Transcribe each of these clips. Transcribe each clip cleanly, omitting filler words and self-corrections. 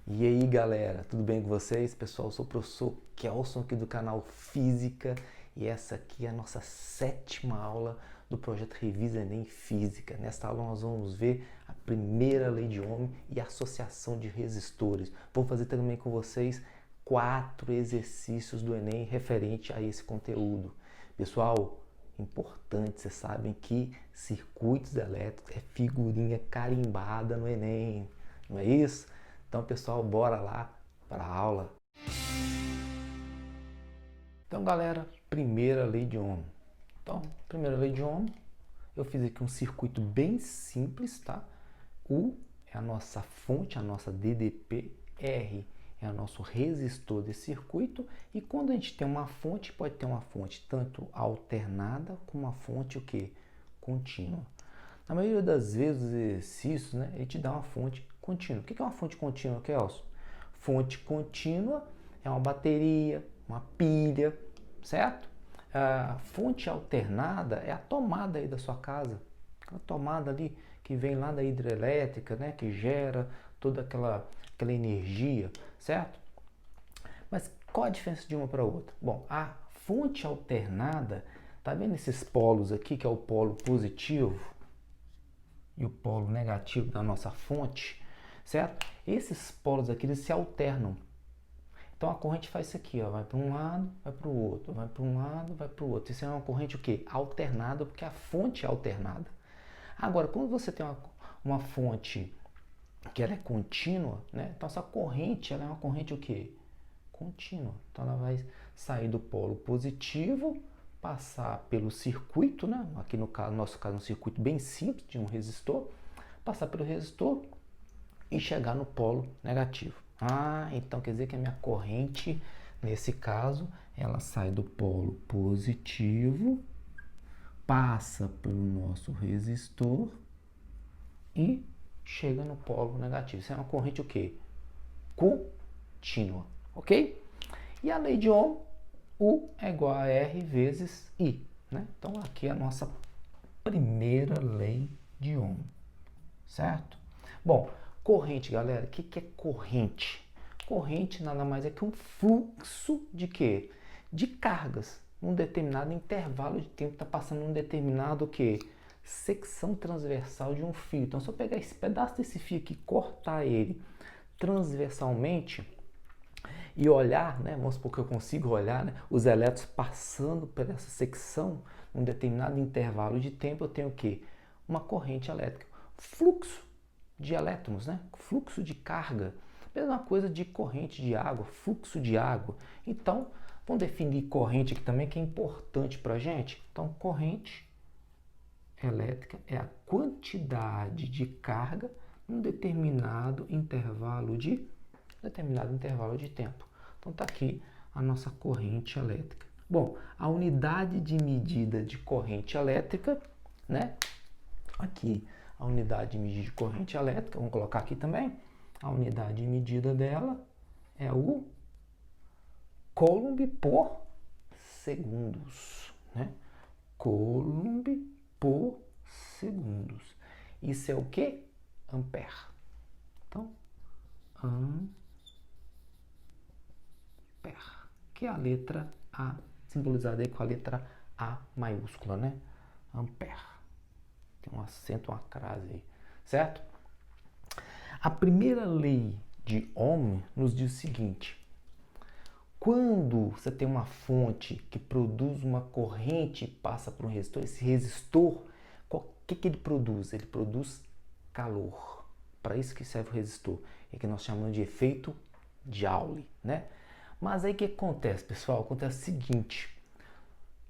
E aí galera, tudo bem com vocês? Pessoal, eu sou o professor Kelson aqui do canal Física e essa aqui é a nossa 7ª aula do projeto Revisa Enem Física. Nesta aula nós vamos ver a primeira lei de Ohm e a associação de resistores. Vou fazer também com vocês 4 exercícios do Enem referente a esse conteúdo. Pessoal, importante, vocês sabem que circuitos elétricos é figurinha carimbada no Enem, não é isso? Então, pessoal, bora lá para a aula. Então, galera, primeira lei de Ohm. Então, primeira lei de Ohm, eu fiz aqui um circuito bem simples, tá? U é a nossa fonte, a nossa DDP, R é o nosso resistor desse circuito, e quando a gente tem uma fonte, pode ter uma fonte tanto alternada como uma fonte o quê? Contínua. Na maioria das vezes, os exercícios, né, ele te dá uma fonte contínua. O que é uma fonte contínua, Kelson? Fonte contínua é uma bateria, uma pilha, certo? A fonte alternada é a tomada aí da sua casa. Aquela tomada ali que vem lá da hidrelétrica, né, que gera toda aquela energia, certo? Mas qual a diferença de uma para outra? Bom, a fonte alternada, tá vendo esses polos aqui, que é o polo positivo e o polo negativo da nossa fonte, certo? Esses polos aqui, eles se alternam. Então a corrente faz isso aqui, ó, vai para um lado, vai para o outro, vai para um lado, vai para o outro. Isso é uma corrente o quê? Alternada, porque a fonte é alternada. Agora, quando você tem uma fonte que ela é contínua, né? Então essa corrente, ela é uma corrente o quê? Contínua. Então ela vai sair do polo positivo, passar pelo circuito, né? Aqui no nosso caso um circuito bem simples de um resistor, passar pelo resistor e chegar no polo negativo. Ah, então quer dizer que a minha corrente, nesse caso, ela sai do polo positivo, passa pelo nosso resistor e chega no polo negativo. Isso é uma corrente o quê? Contínua, ok? E a lei de Ohm, U é igual a R vezes I, né? Então aqui é a nossa primeira lei de Ohm, certo? Bom, corrente, galera, o que é corrente? Corrente nada mais é que um fluxo de quê? De cargas. Um determinado intervalo de tempo está passando um determinado o quê? Secção transversal de um fio. Então, se eu pegar esse pedaço desse fio aqui, cortar ele transversalmente e olhar, né, vamos supor que eu consigo olhar, né, os elétrons passando por essa secção, um determinado intervalo de tempo, eu tenho o quê? Uma corrente elétrica. Fluxo de elétrons, né? Fluxo de carga. Mesma coisa de corrente de água, fluxo de água. Então, vamos definir corrente aqui também, que é importante para a gente. Então, corrente elétrica é a quantidade de carga num determinado intervalo de tempo. Então está aqui a nossa corrente elétrica. Bom, a unidade de medida de corrente elétrica, né? Aqui a unidade de medida de corrente elétrica, vamos colocar aqui também. A unidade de medida dela é o Coulomb por segundos, né? Coulomb por segundos. Isso é o que? Ampere. Então, ampere, que é a letra A, simbolizada aí com a letra A maiúscula, né? Ampere. Tem um acento, uma crase aí, certo? A primeira lei de Ohm nos diz o seguinte: quando você tem uma fonte que produz uma corrente e passa por um resistor, esse resistor, o que ele produz? Ele produz calor. Para isso que serve o resistor. É que nós chamamos de efeito Joule, né? Mas aí o que acontece, pessoal? Acontece o seguinte: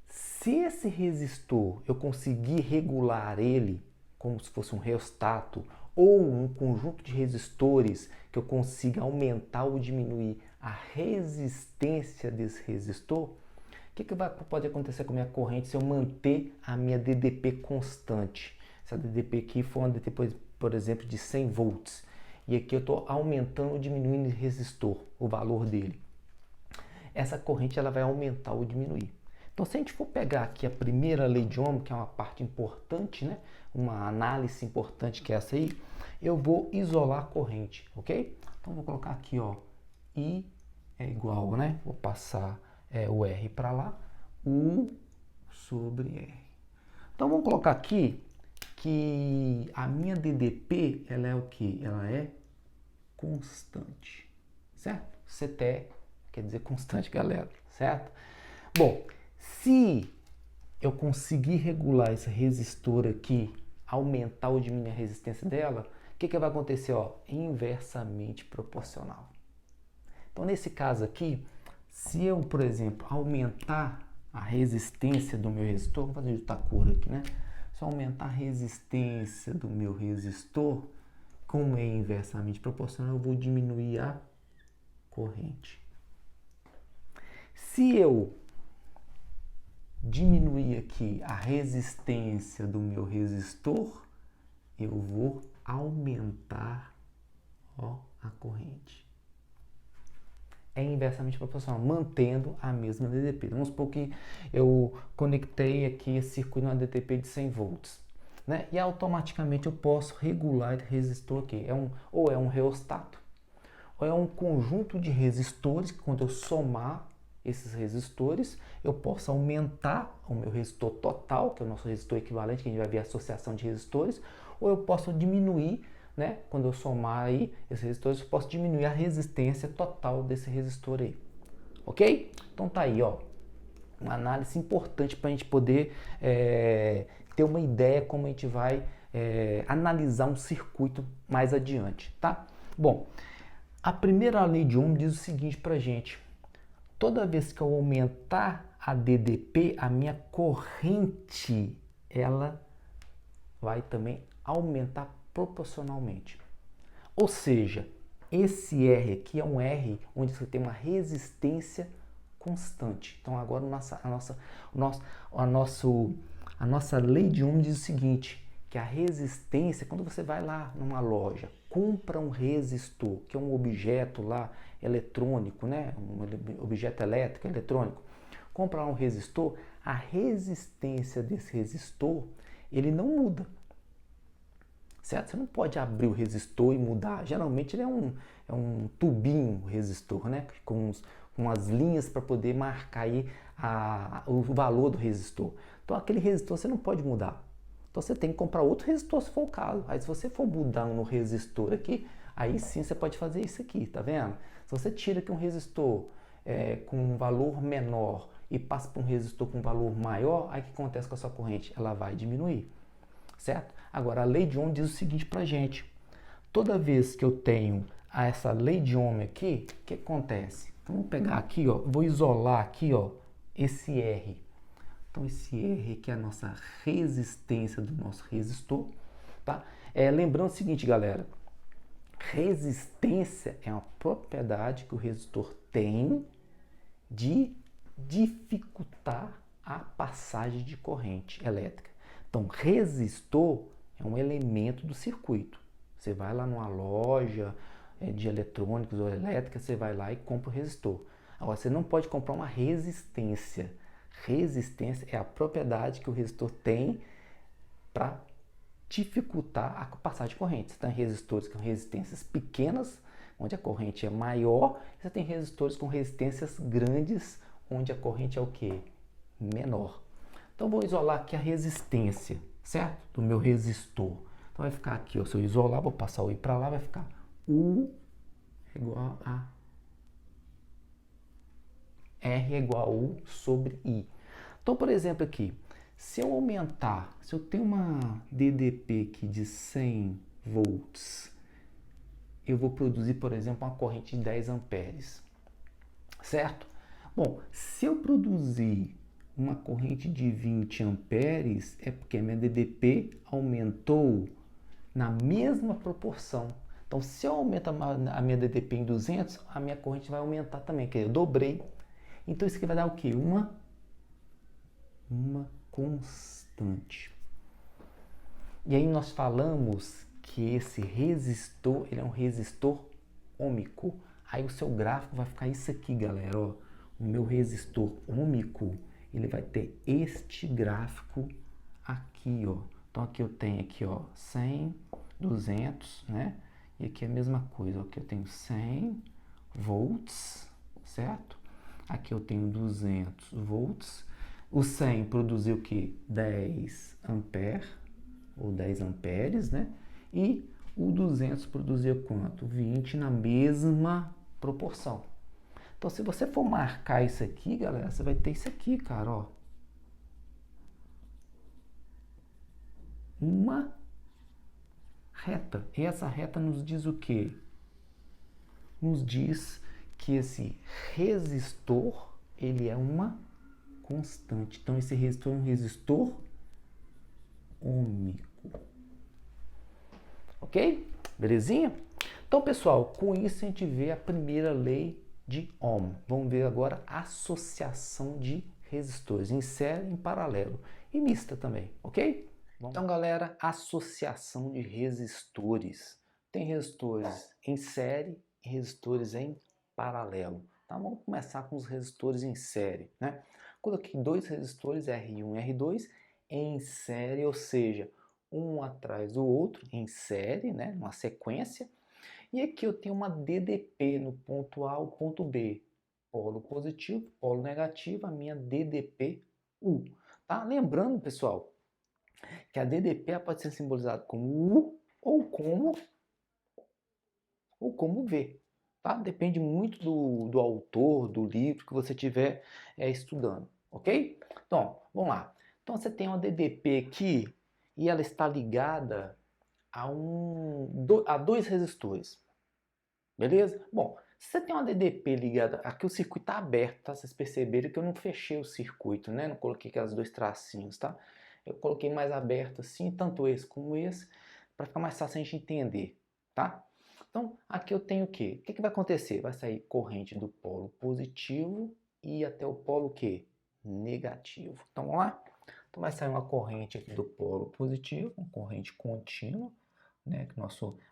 se esse resistor eu conseguir regular ele como se fosse um rheostato ou um conjunto de resistores que eu consiga aumentar ou diminuir a resistência desse resistor, o que pode acontecer com a minha corrente se eu manter a minha DDP constante? Se a DDP aqui for uma DDP, por exemplo, de 100 volts, e aqui eu estou aumentando ou diminuindo o resistor, o valor dele. Essa corrente ela vai aumentar ou diminuir. Então, se a gente for pegar aqui a primeira lei de Ohm, que é uma parte importante, né? Uma análise importante que é essa aí, eu vou isolar a corrente, ok? Então, vou colocar aqui, ó, I é igual, né? Vou passar o R para lá, U sobre R. Então, vamos colocar aqui que a minha DDP, ela é o quê? Ela é constante, certo? CT quer dizer constante, galera, certo? Bom, se eu conseguir regular esse resistor aqui, aumentar ou diminuir a resistência dela, o que vai acontecer? Ó, inversamente proporcional. Então, nesse caso aqui, se eu, por exemplo, aumentar a resistência do meu resistor, vamos fazer de outra cor aqui, né? Se eu aumentar a resistência do meu resistor, como é inversamente proporcional, eu vou diminuir a corrente. Se eu diminuir aqui a resistência do meu resistor, eu vou aumentar, ó, a corrente. É inversamente proporcional, mantendo a mesma DDP. Vamos supor que eu conectei aqui esse circuito numa DDP de 100 volts, né? E automaticamente eu posso regular esse resistor aqui. Ou é um reostato, ou é um conjunto de resistores que, quando eu somar esses resistores, eu posso aumentar o meu resistor total, que é o nosso resistor equivalente, que a gente vai ver a associação de resistores, ou eu posso diminuir, né? Quando eu somar aí esses resistores, eu posso diminuir a resistência total desse resistor aí, ok? Então tá aí, ó, uma análise importante para a gente poder ter uma ideia como a gente vai analisar um circuito mais adiante, tá? Bom, a primeira lei de Ohm diz o seguinte pra gente: toda vez que eu aumentar a DDP, a minha corrente, ela vai também aumentar proporcionalmente. Ou seja, esse R aqui é um R onde você tem uma resistência constante. Então agora a nossa lei de Ohm diz o seguinte, que a resistência, quando você vai lá numa loja, compra um resistor, que é um objeto lá eletrônico, né? Um objeto elétrico, eletrônico, compra lá um resistor, a resistência desse resistor, ele não muda. Certo? Você não pode abrir o resistor e mudar. Geralmente ele é um tubinho resistor, né? Com umas linhas para poder marcar aí o valor do resistor. Então aquele resistor você não pode mudar. Então você tem que comprar outro resistor se for o caso. Aí se você for mudar no resistor aqui, aí sim você pode fazer isso aqui, tá vendo? Se você tira aqui um resistor com um valor menor e passa para um resistor com um valor maior, aí o que acontece com a sua corrente? Ela vai diminuir. Certo? Agora, a lei de Ohm diz o seguinte pra gente: toda vez que eu tenho essa lei de Ohm aqui, o que acontece? Então, vamos pegar aqui, ó, vou isolar aqui, ó, esse R. Então, esse R aqui é a nossa resistência do nosso resistor, tá? Lembrando o seguinte, galera: resistência é uma propriedade que o resistor tem de dificultar a passagem de corrente elétrica. Então, resistor é um elemento do circuito. Você vai lá numa loja de eletrônicos ou elétrica, você vai lá e compra o resistor. Agora, você não pode comprar uma resistência. Resistência é a propriedade que o resistor tem para dificultar a passagem de corrente. Você tem resistores com resistências pequenas, onde a corrente é maior. Você tem resistores com resistências grandes, onde a corrente é o quê? Menor. Então, vou isolar aqui a resistência, certo? Do meu resistor. Então, vai ficar aqui, ó, se eu isolar, vou passar o I para lá, vai ficar U igual a R igual a U sobre I. Então, por exemplo, aqui, se eu aumentar, se eu tenho uma DDP aqui de 100 volts, eu vou produzir, por exemplo, uma corrente de 10 amperes, certo? Bom, se eu produzir uma corrente de 20 amperes, é porque a minha DDP aumentou na mesma proporção. Então, se eu aumentar a minha DDP em 200, a minha corrente vai aumentar também, que eu dobrei. Então, isso aqui vai dar o quê? Uma constante. E aí nós falamos que esse resistor, ele é um resistor ômico. Aí o seu gráfico vai ficar isso aqui, galera, ó. O meu resistor ômico, ele vai ter este gráfico aqui, ó. Então aqui eu tenho aqui, ó, 100, 200, né? E aqui é a mesma coisa. Aqui eu tenho 100 volts, certo? Aqui eu tenho 200 volts. O 100 produziu o que? 10 ampere, ou 10 amperes, né? E o 200 produziu quanto? 20 na mesma proporção. Então, se você for marcar isso aqui, galera, você vai ter isso aqui, cara, ó. Uma reta. E essa reta nos diz o quê? Nos diz que esse resistor, ele é uma constante. Então, esse resistor é um resistor ômico. Ok? Belezinha? Então, pessoal, com isso a gente vê a primeira lei de Ohm. Vamos ver agora a associação de resistores em série, em paralelo e mista também, ok? Então, galera, associação de resistores. Tem resistores em série e resistores em paralelo. Tá? Vamos começar com os resistores em série, né? Coloquei dois resistores R1 e R2 em série, ou seja, um atrás do outro em série, né? Uma sequência. E aqui eu tenho uma DDP no ponto A ao ponto B. Polo positivo, polo negativo, a minha DDP-U. Tá? Lembrando, pessoal, que a DDP pode ser simbolizada como U ou como V. Tá? Depende muito do autor, do livro que você estiver estudando, ok? Então, vamos lá. Então você tem uma DDP aqui e ela está ligada a dois resistores, beleza? Bom, se você tem uma DDP ligada, aqui o circuito está aberto, tá? Vocês perceberam que eu não fechei o circuito, né? Não coloquei aqueles dois tracinhos, tá? Eu coloquei mais aberto assim, tanto esse como esse, para ficar mais fácil a gente entender, tá? Então, aqui eu tenho o quê? O que vai acontecer? Vai sair corrente do polo positivo e até o polo quê? Negativo. Então, vamos lá? Então, vai sair uma corrente aqui do polo positivo, uma corrente contínua, né? Que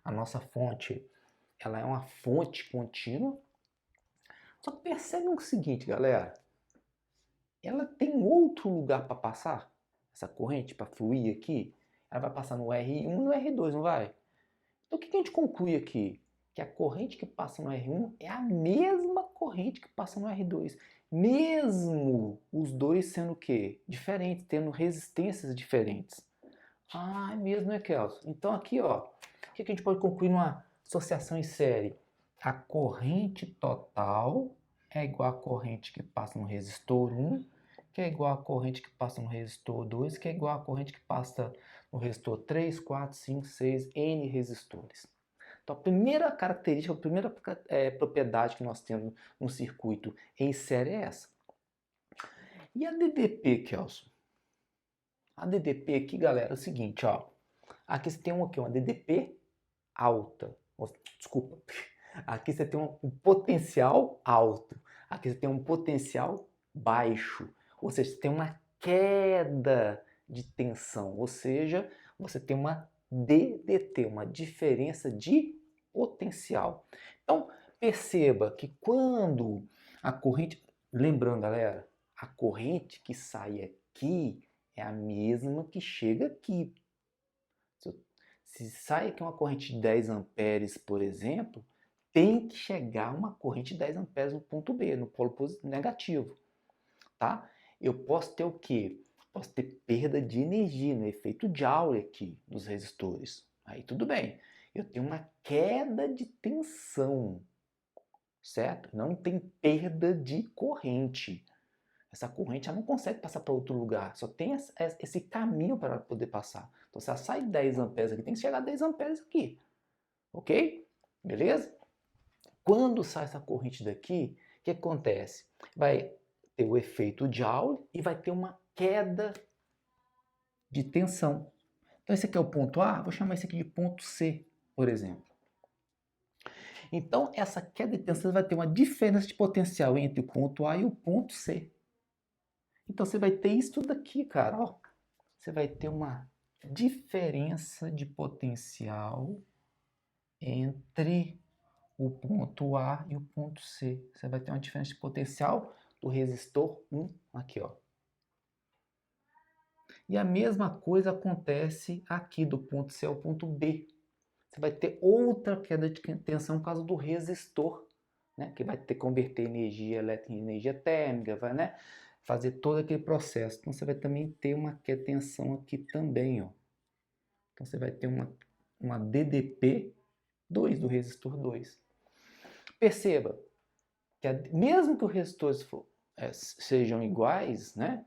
a nossa fonte, ela é uma fonte contínua. Só que percebe o seguinte, galera. Ela tem outro lugar para passar? Essa corrente para fluir aqui? Ela vai passar no R1 e no R2, não vai? Então o que a gente conclui aqui? Que a corrente que passa no R1 é a mesma corrente que passa no R2. Mesmo os dois sendo o quê? Diferentes, tendo resistências diferentes. Ah, é mesmo, né, Kelson? Então aqui, ó, o que a gente pode concluir numa associação em série? A corrente total é igual à corrente que passa no resistor 1, que é igual à corrente que passa no resistor 2, que é igual à corrente que passa no resistor 3, 4, 5, 6, N resistores. Então, a primeira característica, a primeira propriedade que nós temos no circuito em série é essa. E a DDP, Kelson? A DDP aqui, galera, é o seguinte, ó. Aqui você tem uma DDP alta. Desculpa. Aqui você tem um potencial alto. Aqui você tem um potencial baixo. Ou seja, você tem uma queda de tensão. Ou seja, você tem uma DDT, uma diferença de potencial. Então, perceba que quando a corrente... Lembrando, galera, a corrente que sai aqui é a mesma que chega aqui. Se sai aqui uma corrente de 10 amperes, por exemplo, tem que chegar uma corrente de 10 amperes no ponto B, no polo negativo, tá? Eu posso ter o quê? Posso ter perda de energia, no efeito Joule aqui dos resistores. Aí tudo bem. Eu tenho uma queda de tensão, certo? Não tem perda de corrente. Essa corrente ela não consegue passar para outro lugar, só tem esse caminho para ela poder passar. Então, se ela sai 10 amperes aqui, tem que chegar a 10 amperes aqui. Ok? Beleza? Quando sai essa corrente daqui, o que acontece? Vai ter o efeito Joule e vai ter uma queda de tensão. Então, esse aqui é o ponto A, vou chamar esse aqui de ponto C, por exemplo. Então, essa queda de tensão vai ter uma diferença de potencial entre o ponto A e o ponto C. Então você vai ter isso daqui, cara. Ó. Você vai ter uma diferença de potencial entre o ponto A e o ponto C. Você vai ter uma diferença de potencial do resistor 1 aqui, ó. E a mesma coisa acontece aqui do ponto C ao ponto B. você vai ter outra queda de tensão por causa do resistor, né? Que vai ter que converter energia elétrica em energia térmica, vai, né? Fazer todo aquele processo. Então você vai também ter uma queda de tensão aqui também, ó. Então você vai ter uma DDP 2 do resistor 2. Perceba que mesmo que os resistores sejam iguais, né?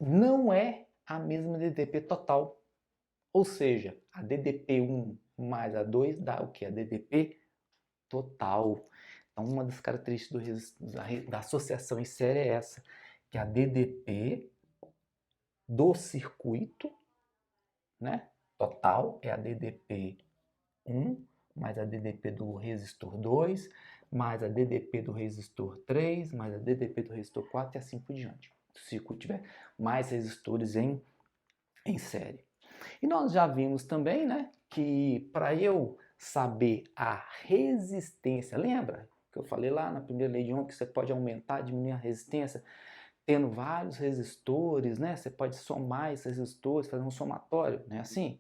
Não é a mesma DDP total. Ou seja, a DDP1 mais a 2 dá o que? A DDP total. Então, uma das características da associação em série é essa, que a DDP do circuito, né, total é a DDP1 mais a DDP do resistor 2, mais a DDP do resistor 3, mais a DDP do resistor 4 e assim por diante. Se o circuito tiver mais resistores em série. E nós já vimos também, né, que para eu saber a resistência, lembra que eu falei lá na primeira lei de Ohm que você pode aumentar, diminuir a resistência tendo vários resistores, né? Você pode somar esses resistores, fazer um somatório, né? Assim,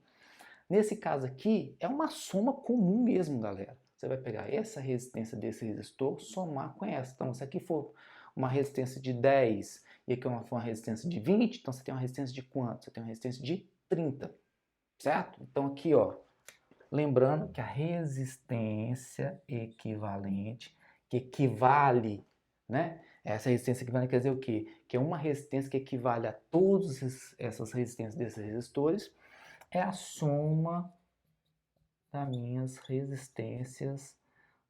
nesse caso aqui é uma soma comum mesmo, galera. Você vai pegar essa resistência desse resistor, somar com essa. Então, se aqui for uma resistência de 10 e aqui for uma resistência de 20, então você tem uma resistência de quanto? Você tem uma resistência de 30, certo? Então aqui, ó, lembrando que a resistência equivalente, que equivale, né? Essa resistência equivalente quer dizer o quê? Que é uma resistência que equivale a todas essas resistências desses resistores, é a soma das minhas resistências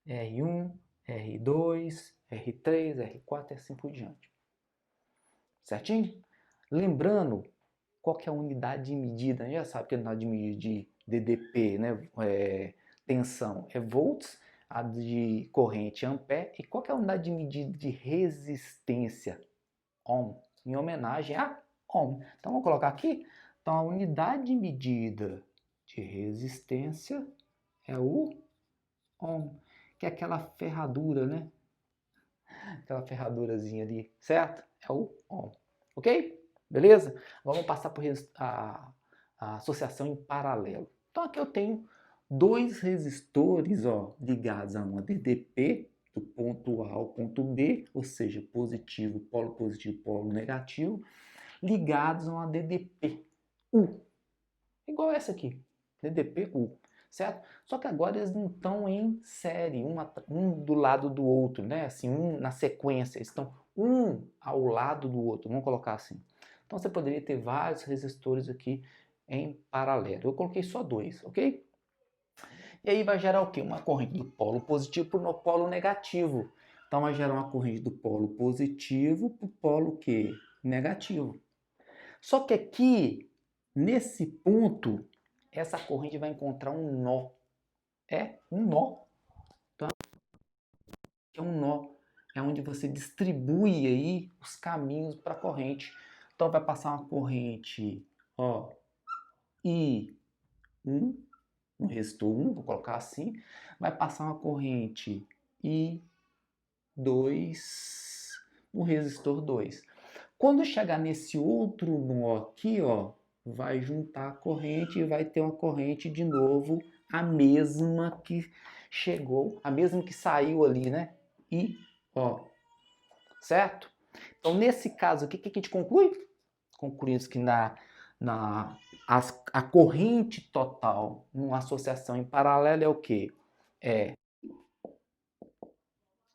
R1, R2, R3, R4 e assim por diante. Certinho? Lembrando, qual que é a unidade de medida? Já sabe que a unidade de medida de DDP, né, tensão, é volts, a de corrente é ampere. E qual que é a unidade de medida de resistência? Ohm, em homenagem a ohm. Então, vamos colocar aqui. Então, a unidade de medida de resistência é o ohm, que é aquela ferradura, né? Aquela ferradurazinha ali, certo? É o ohm, ok? Beleza? Vamos passar por a associação em paralelo. Então aqui eu tenho dois resistores, ó, ligados a uma DDP do ponto A ao ponto B, ou seja, positivo, polo negativo, ligados a uma DDP U, igual essa aqui, DDP U, certo? Só que agora eles não estão em série, um do lado do outro, né? Assim, um na sequência, eles estão um ao lado do outro, vamos colocar assim. Então você poderia ter vários resistores aqui em paralelo. Eu coloquei só dois, ok? E aí vai gerar o quê? Uma corrente do polo positivo para o polo negativo. Então vai gerar uma corrente do polo positivo para o polo quê? Negativo. Só que aqui, nesse ponto, essa corrente vai encontrar um nó. É um nó. Então, é um nó. É onde você distribui aí os caminhos para a corrente. Então vai passar uma corrente, ó, I1, no resistor 1, vou colocar assim. Vai passar uma corrente I2 no resistor 2. Quando chegar nesse outro nó aqui, ó, vai juntar a corrente e vai ter uma corrente de novo, a mesma que chegou, a mesma que saiu ali, né? E, ó, certo? Então, nesse caso aqui, o que a gente conclui? Concluímos que a corrente total numa associação em paralelo é o quê? É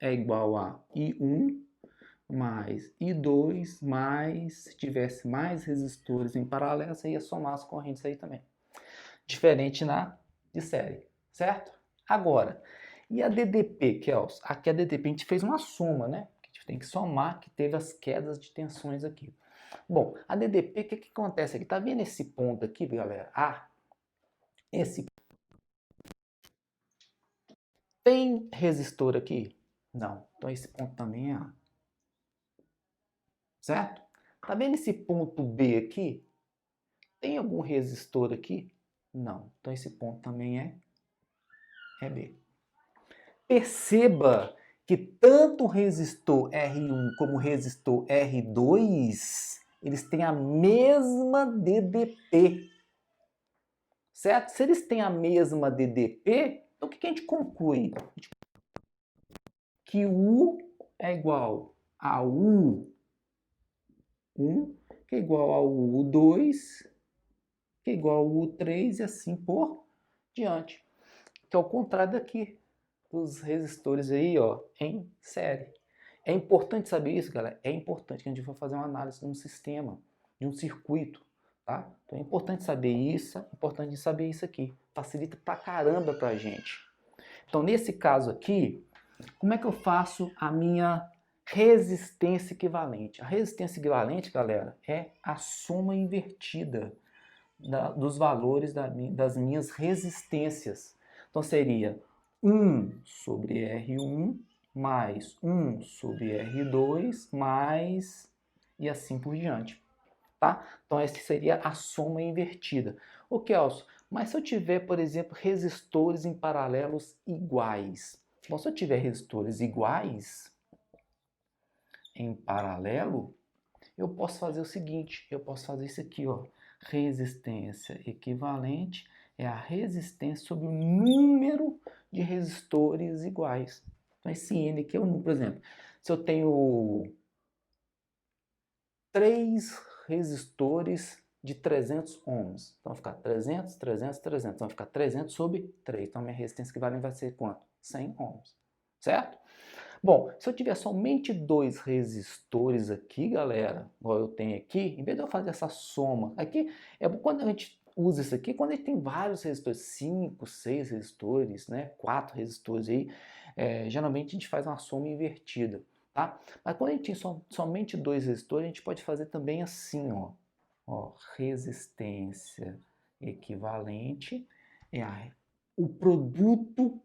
igual a I1 mais I2 mais, se tivesse mais resistores em paralelo, você ia somar as correntes aí também. Diferente de série, certo? Agora, e a DDP, que é aqui a DDP a gente fez uma soma, né? A gente tem que somar que teve as quedas de tensões aqui. Bom, a DDP, o que acontece aqui? Tá vendo esse ponto aqui, galera? Esse tem resistor aqui? Não. Então esse ponto também é A. Certo? Tá vendo esse ponto B aqui? Tem algum resistor aqui? Não. Então esse ponto também é B. Perceba que tanto o resistor R1 como o resistor R2, eles têm a mesma DDP. certo? Se eles têm a mesma DDP, então o que a gente conclui? Que U é igual a U1, que é igual a U2, que é igual a U3 e assim por diante. Que é o contrário daqui, dos resistores aí, ó, em série. É importante saber isso, galera? É importante que a gente for fazer uma análise de um sistema, de um circuito, tá? Então é importante saber isso, é importante saber isso aqui. Facilita pra caramba pra gente. Então, nesse caso aqui, como é que eu faço a minha resistência equivalente? A resistência equivalente, galera, é a soma invertida dos valores das minhas resistências. Então, seria 1 sobre R1 mais 1 sobre R2 mais e assim por diante. Tá? Então, essa seria a soma invertida. Ô, Kelso, mas se eu tiver, por exemplo, resistores em paralelos iguais? Bom, se eu tiver resistores iguais em paralelo, eu posso fazer o seguinte, eu posso fazer isso aqui, ó. Resistência equivalente é a resistência sobre o número de resistores iguais. Então, esse N aqui é o número, por exemplo, se eu tenho 3 resistores de 300 ohms, então vai ficar 300, 300, 300, então vai ficar 300 sobre 3. Então, minha resistência equivalente vai ser quanto? 100 ohms, certo? Bom, se eu tiver somente 2 resistores aqui, galera, igual eu tenho aqui, em vez de eu fazer essa soma, aqui, quando a gente usa isso aqui, quando a gente tem vários resistores, 5, 6 resistores, né, 4 resistores aí, geralmente a gente faz uma soma invertida, tá? Mas quando a gente tem somente 2 resistores, a gente pode fazer também assim, ó, resistência equivalente é o produto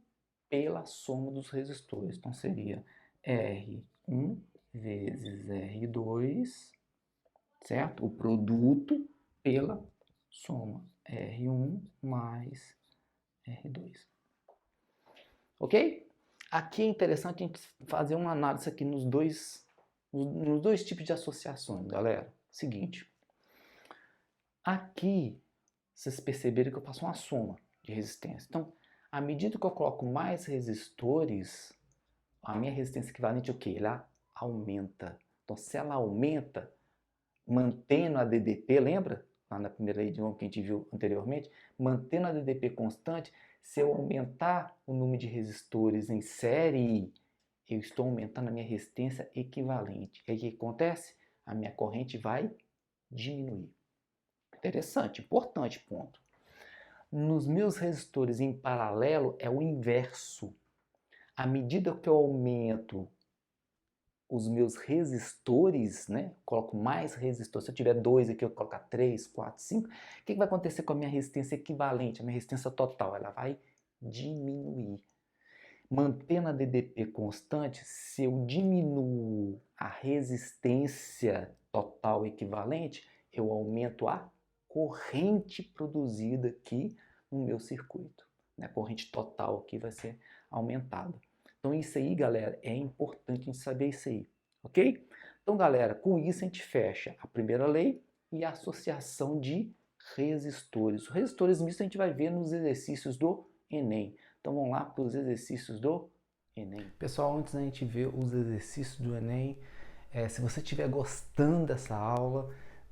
pela soma dos resistores. Então, seria R1 vezes R2, certo? O produto pela soma. R1 mais R2. Ok? Aqui é interessante a gente fazer uma análise aqui nos dois tipos de associações, galera. Seguinte. Aqui, vocês perceberam que eu faço uma soma de resistência. Então, à medida que eu coloco mais resistores, a minha resistência equivalente o quê? Ela aumenta. Então, se ela aumenta, mantendo a DDP, lembra? Lá na primeira lei de Ohm que a gente viu anteriormente, mantendo a DDP constante, se eu aumentar o número de resistores em série, eu estou aumentando a minha resistência equivalente. E aí o que acontece? A minha corrente vai diminuir. Interessante, importante ponto. Nos meus resistores em paralelo é o inverso. À medida que eu aumento os meus resistores, né? Coloco mais resistores. Se eu tiver 2 aqui, eu colocar 3, 4, 5. O que vai acontecer com a minha resistência equivalente, a minha resistência total? Ela vai diminuir. Mantendo a DDP constante, se eu diminuo a resistência total equivalente, eu aumento a corrente produzida aqui no meu circuito. A corrente total aqui vai ser aumentada. Então isso aí, galera, é importante a gente saber isso aí, ok? Então, galera, com isso a gente fecha a primeira lei e a associação de resistores. Os resistores mistos a gente vai ver nos exercícios do Enem. Então vamos lá para os exercícios do Enem. Pessoal, antes da gente ver os exercícios do Enem, se você estiver gostando dessa aula,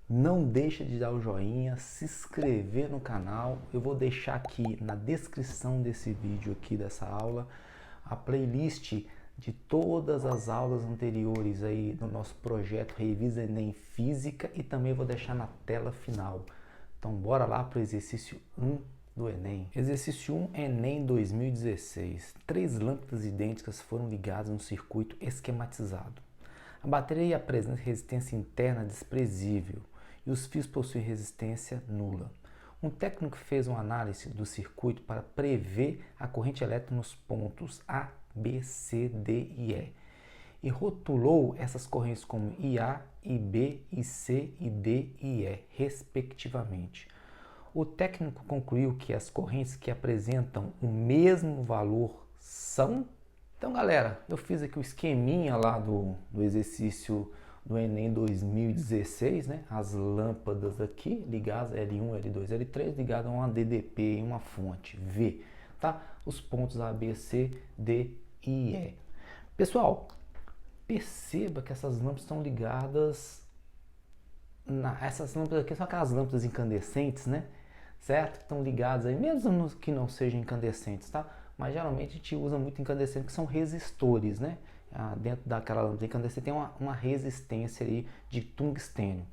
não deixa de dar o joinha, se inscrever no canal. Eu vou deixar aqui na descrição desse vídeo aqui dessa aula a playlist de todas as aulas anteriores aí do nosso projeto Revisa Enem Física e também vou deixar na tela final. Então bora lá para o exercício 1 do Enem. Exercício 1, Enem 2016. 3 lâmpadas idênticas foram ligadas no circuito esquematizado. A bateria apresenta resistência interna desprezível e os fios possuem resistência nula. Um técnico fez uma análise do circuito para prever a corrente elétrica nos pontos A, B, C, D e E e rotulou essas correntes como IA, IB, IC, ID e E, respectivamente. O técnico concluiu que as correntes que apresentam o mesmo valor são... Então, galera, eu fiz aqui o esqueminha lá do exercício do Enem 2016, né? As lâmpadas aqui ligadas, L1, L2, L3, ligadas a uma DDP em uma fonte V, tá? Os pontos A, B, C, D e E. Pessoal, perceba que essas lâmpadas estão ligadas, essas lâmpadas aqui são aquelas lâmpadas incandescentes, né? Certo? Estão ligadas aí, mesmo que não sejam incandescentes, tá? Mas geralmente a gente usa muito incandescente, que são resistores, né? Dentro daquela lâmpada incandescente tem uma resistência aí de tungstênio.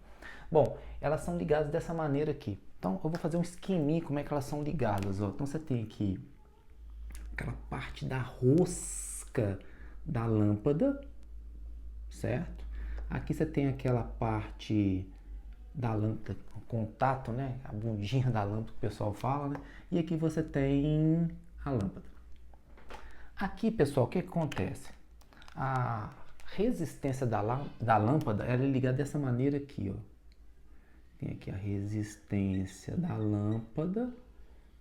Bom, elas são ligadas dessa maneira aqui. Então eu vou fazer um esqueminha como é que elas são ligadas, ó. Então você tem aqui aquela parte da rosca da lâmpada, certo? Aqui você tem aquela parte da lâmpada, o contato, né? A bundinha da lâmpada que o pessoal fala, né? E aqui você tem a lâmpada. Aqui, pessoal, o que acontece? A resistência da lâmpada ela é ligada dessa maneira aqui, ó. Tem aqui a resistência da lâmpada,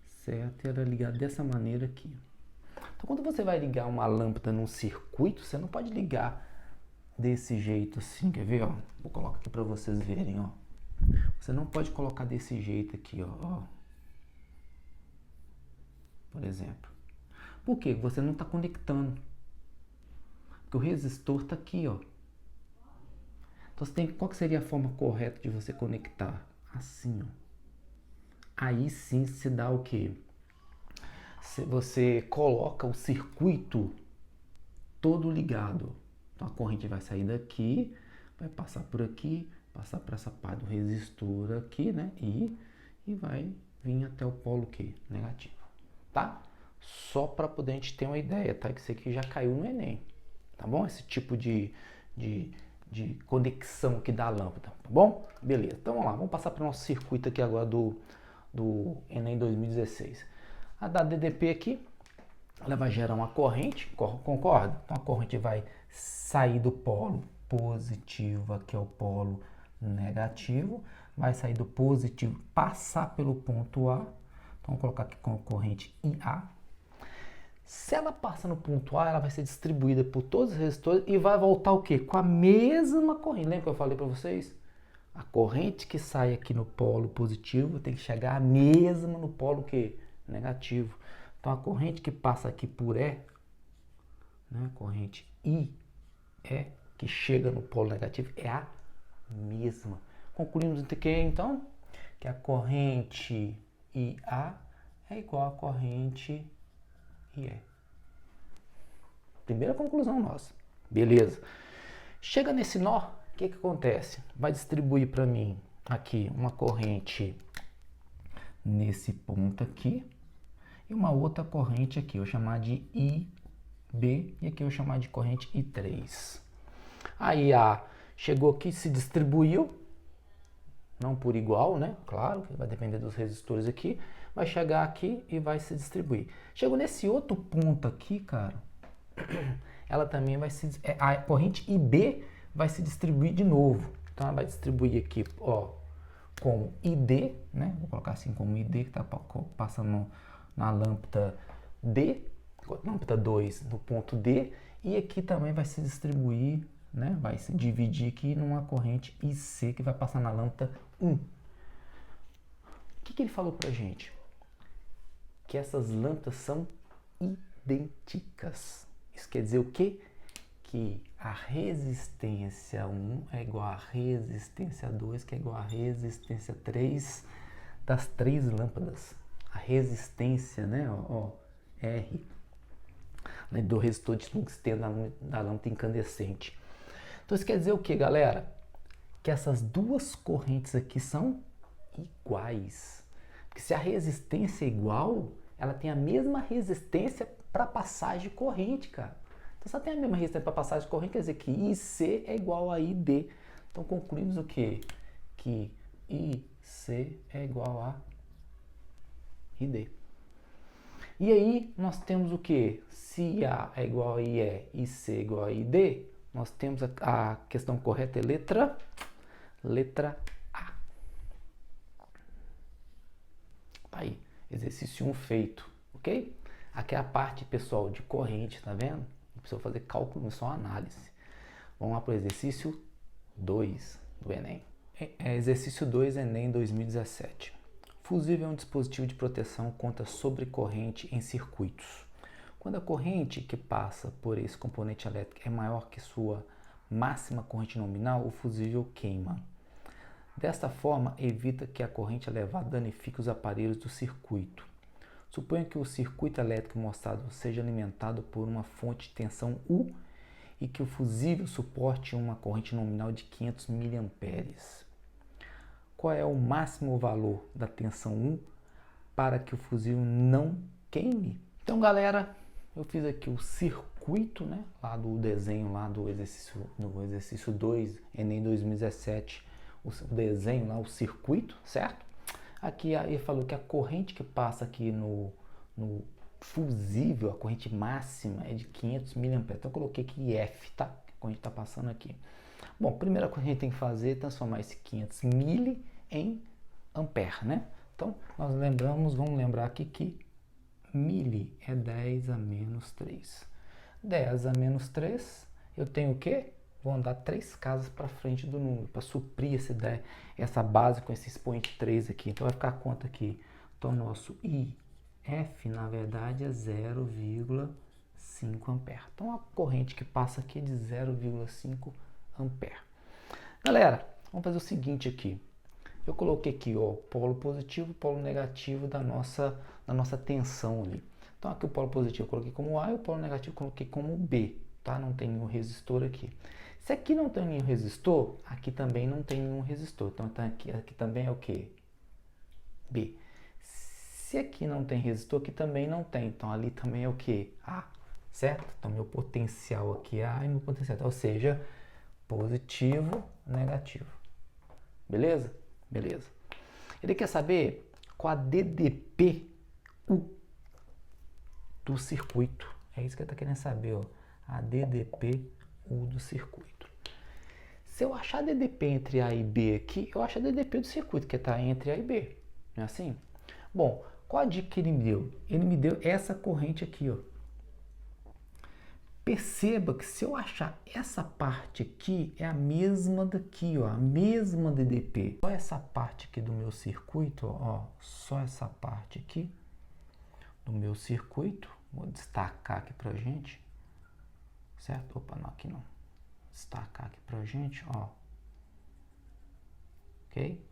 certo? E ela é ligada dessa maneira aqui. Então, quando você vai ligar uma lâmpada num circuito, você não pode ligar desse jeito assim, quer ver, ó? Vou colocar aqui para vocês verem, ó. Você não pode colocar desse jeito aqui, ó. Por exemplo. Por quê? Você não está conectando. Porque o resistor está aqui, ó. Então você tem, qual que seria a forma correta de você conectar? Assim, ó. Aí sim se dá o quê? Você coloca o circuito todo ligado. Então a corrente vai sair daqui, vai passar por aqui, passar por essa parte do resistor aqui, né? E vai vir até o polo Q, negativo, tá? Só para poder a gente ter uma ideia, tá? Que isso aqui já caiu no Enem, tá bom? Esse tipo de conexão aqui da lâmpada, tá bom? Beleza, então vamos lá, vamos passar para o nosso circuito aqui agora do Enem 2016. A da DDP aqui, ela vai gerar uma corrente, concorda? Então a corrente vai sair do polo positivo, aqui é o polo negativo, vai sair do positivo, passar pelo ponto A, então vou colocar aqui com a corrente IA. Se ela passa no ponto A, ela vai ser distribuída por todos os resistores e vai voltar o quê? Com a mesma corrente. Lembra que eu falei para vocês? A corrente que sai aqui no polo positivo tem que chegar a mesma no polo que negativo. Então a corrente que passa aqui por E, né, corrente IE, que chega no polo negativo, é a mesma. Concluímos então que a corrente IA é igual à corrente IE. Primeira conclusão nossa. Beleza. Chega nesse nó, o que acontece? Vai distribuir para mim aqui uma corrente nesse ponto aqui e uma outra corrente aqui, eu vou chamar de IB e aqui eu vou chamar de corrente I3. Aí a chegou aqui, se distribuiu, não por igual, né? Claro, vai depender dos resistores aqui, vai chegar aqui e vai se distribuir. Chegou nesse outro ponto aqui, cara, ela também vai se, a corrente IB vai se distribuir de novo. Então ela vai distribuir aqui, ó, como ID, né? Vou colocar assim como ID, que está passando na lâmpada D, lâmpada 2 no ponto D, e aqui também vai se distribuir, né? Vai se dividir aqui numa corrente IC que vai passar na lâmpada 1. O que ele falou pra gente? Que essas lâmpadas são idênticas. Isso quer dizer o quê? Que a resistência 1 é igual a resistência 2, que é igual a resistência 3 das três lâmpadas. A resistência, né, ó, R, né, do resistor de tungstênio da lâmpada incandescente. Então isso quer dizer o que, galera? Que essas duas correntes aqui são iguais. Porque se a resistência é igual, ela tem a mesma resistência para passagem de corrente, cara. Então, se ela tem a mesma resistência para passagem de corrente, quer dizer que IC é igual a ID. Então, concluímos o quê? Que IC é igual a ID. E aí, nós temos o quê? Se A é igual a IE e C é igual a ID, nós temos a questão correta é letra A. Tá aí, exercício 1 feito, ok? Aqui é a parte, pessoal, de corrente, tá vendo? Não precisa fazer cálculo, só análise. Vamos lá para o exercício 2 do Enem. Exercício 2, Enem 2017. Fusível é um dispositivo de proteção contra sobrecorrente em circuitos. Quando a corrente que passa por esse componente elétrico é maior que sua máxima corrente nominal, o fusível queima. Desta forma, evita que a corrente elevada danifique os aparelhos do circuito. Suponha que o circuito elétrico mostrado seja alimentado por uma fonte de tensão U e que o fusível suporte uma corrente nominal de 500 mA. Qual é o máximo valor da tensão U para que o fusível não queime? Então, galera, eu fiz aqui o circuito, né, lá do desenho lá do exercício 2, Enem 2017, o desenho lá, o circuito, certo? Aqui ele falou que a corrente que passa aqui no fusível, a corrente máxima é de 500 mA. Então eu coloquei aqui F, tá? A corrente está passando aqui. Bom, a primeira coisa que a gente tem que fazer é transformar esse 500 mili em ampere, né? Então nós vamos lembrar aqui que mili é 10 a menos 3. 10 a menos 3, eu tenho o quê? Vou andar 3 casas para frente do número, para suprir essa base com esse expoente 3 aqui. Então vai ficar a conta aqui. Então nosso IF, na verdade, é 0,5 ampere. Então a corrente que passa aqui é de 0,5 ampere. Galera, vamos fazer o seguinte aqui. Eu coloquei aqui o polo positivo e polo negativo da nossa tensão ali. Então aqui o polo positivo eu coloquei como A e o polo negativo eu coloquei como B. Tá? Não tem nenhum resistor aqui. Se aqui não tem nenhum resistor, aqui também não tem nenhum resistor. Então aqui também é o que? B. Se aqui não tem resistor, aqui também não tem. Então ali também é o que? A. Certo? Então meu potencial aqui é A e meu potencial. Ou seja, positivo, negativo. Beleza? Beleza. Ele quer saber qual a DDP do circuito. É isso que ele está querendo saber, ó. A DDP do circuito. Se eu achar a DDP entre A e B aqui, eu acho a DDP do circuito, que está entre A e B. Não é assim? Bom, qual a dica que ele me deu? Ele me deu essa corrente aqui, ó. Perceba que se eu achar essa parte aqui, é a mesma daqui, ó, a mesma DDP. Só essa parte aqui do meu circuito, ó, só essa parte aqui do meu circuito. Vou destacar aqui pra gente. Certo? Opa, não, aqui não. Destacar aqui pra gente, ó. Ok?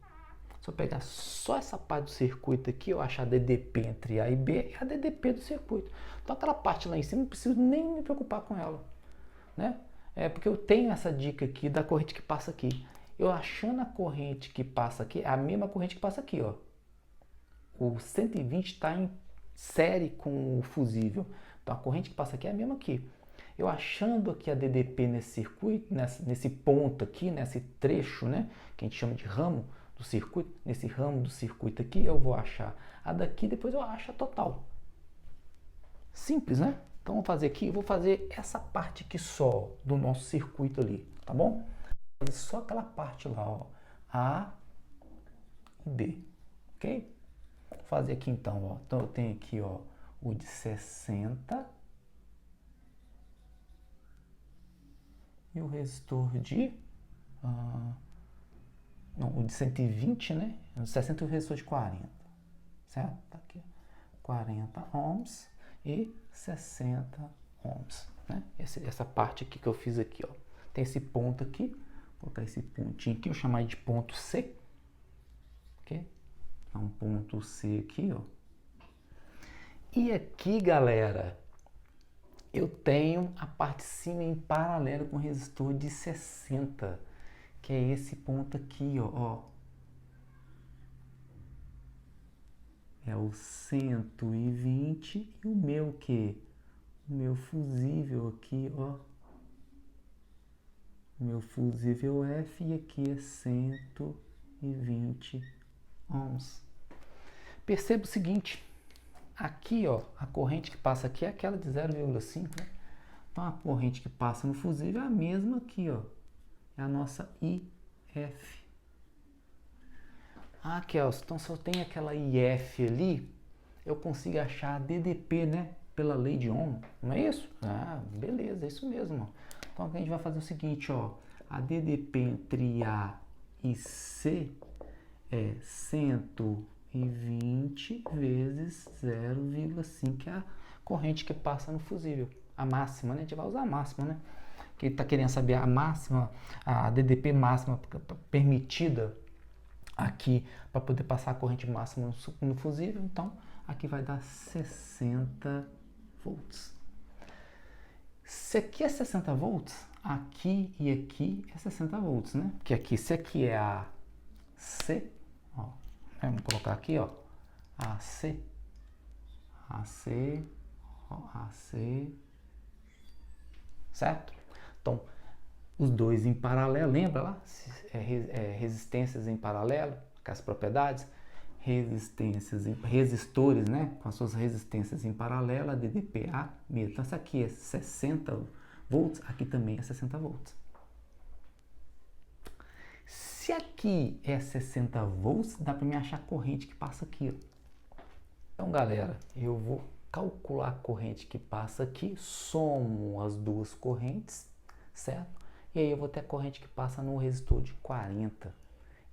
Se eu pegar só essa parte do circuito aqui, eu achar a DDP entre A e B, é a DDP do circuito. Então aquela parte lá em cima, não preciso nem me preocupar com ela, né? É porque eu tenho essa dica aqui da corrente que passa aqui. Eu achando a corrente que passa aqui, é a mesma corrente que passa aqui, ó. O 120 está em série com o fusível. Então a corrente que passa aqui é a mesma aqui. Eu achando aqui a DDP nesse circuito, nesse ponto aqui, nesse trecho, né, que a gente chama de ramo do circuito, nesse ramo do circuito aqui, eu vou achar a daqui, depois eu acho a total. Simples, né? Então vamos fazer aqui, eu vou fazer essa parte aqui só do nosso circuito ali, tá bom? Vou fazer só aquela parte lá, ó, A e B, ok? Vou fazer aqui então, ó. Então eu tenho aqui, ó, o de 60 e o resistor de não, o de 120, né? O de 60 e o resistor de 40, certo? Tá aqui, 40 ohms e 60 ohms, né? Essa parte aqui que eu fiz aqui, ó. Tem esse ponto aqui, vou colocar esse pontinho aqui, eu chamar de ponto C, ok? Então, ponto C aqui, ó. E aqui, galera, eu tenho a parte de cima em paralelo com o resistor de 60, que é esse ponto aqui, ó. É o 120 e o meu que? O meu fusível aqui, ó. O meu fusível F e aqui é 120 ohms. Perceba o seguinte, aqui, ó, a corrente que passa aqui é aquela de 0,5, né? Então a corrente que passa no fusível é a mesma aqui, ó. É a nossa IF. Ah, Kelson, então se eu tenho aquela IF ali, eu consigo achar a DDP, né? Pela lei de Ohm, não é isso? Ah, beleza, é isso mesmo. Então aqui a gente vai fazer o seguinte, ó, a DDP entre A e C é 120 vezes 0,5, que é a corrente que passa no fusível. A máxima, né? A gente vai usar a máxima, né? Que ele está querendo saber a máxima, a DDP máxima permitida aqui para poder passar a corrente máxima no fusível. Então, aqui vai dar 60 volts. Se aqui é 60 volts, aqui e aqui é 60 volts, né? Porque aqui, se aqui é a C, ó, vamos colocar aqui, ó, AC, AC, ó, AC, certo? Então, os dois em paralelo, lembra lá? Resistências em paralelo, com as propriedades, resistores, né? Com as suas resistências em paralelo, a DDPA mesmo. Então, essa aqui é 60 volts, aqui também é 60 volts. Se aqui é 60 volts, dá para me achar a corrente que passa aqui, ó. Então, galera, eu vou calcular a corrente que passa aqui, somo as duas correntes, certo? E aí eu vou ter a corrente que passa no resistor de 40.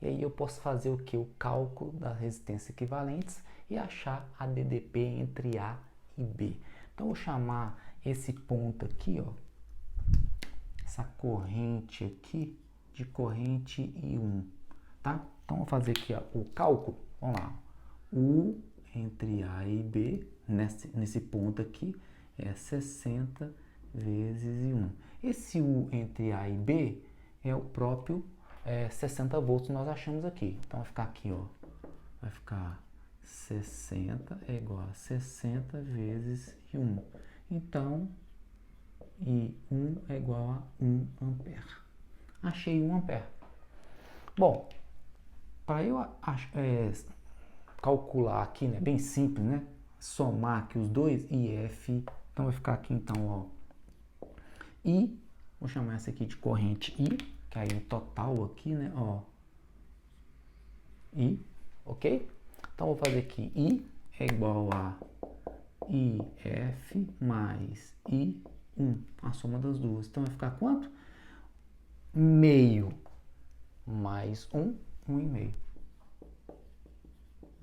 E aí eu posso fazer o que? O cálculo das resistências equivalentes e achar a DDP entre A e B. Então, eu vou chamar esse ponto aqui, ó, essa corrente aqui, de corrente I1, tá? Então, vou fazer aqui, ó, o cálculo. Vamos lá. U entre A e B, nesse ponto aqui, é 60 vezes I1. Esse U entre A e B é o próprio 60 volts que nós achamos aqui. Então, vai ficar aqui, ó, vai ficar 60 é igual a 60 vezes I1. Então, I1 é igual a 1 ampere. Achei 1 ampere. Bom, para eu calcular aqui, né, bem simples, né, somar aqui os dois, IF, então vai ficar aqui, então, ó, I, vou chamar essa aqui de corrente I, que aí é total aqui, né, ó, I, ok? Então, vou fazer aqui, I é igual a IF mais I1, a soma das duas. Então, vai ficar quanto? Meio mais 1,5.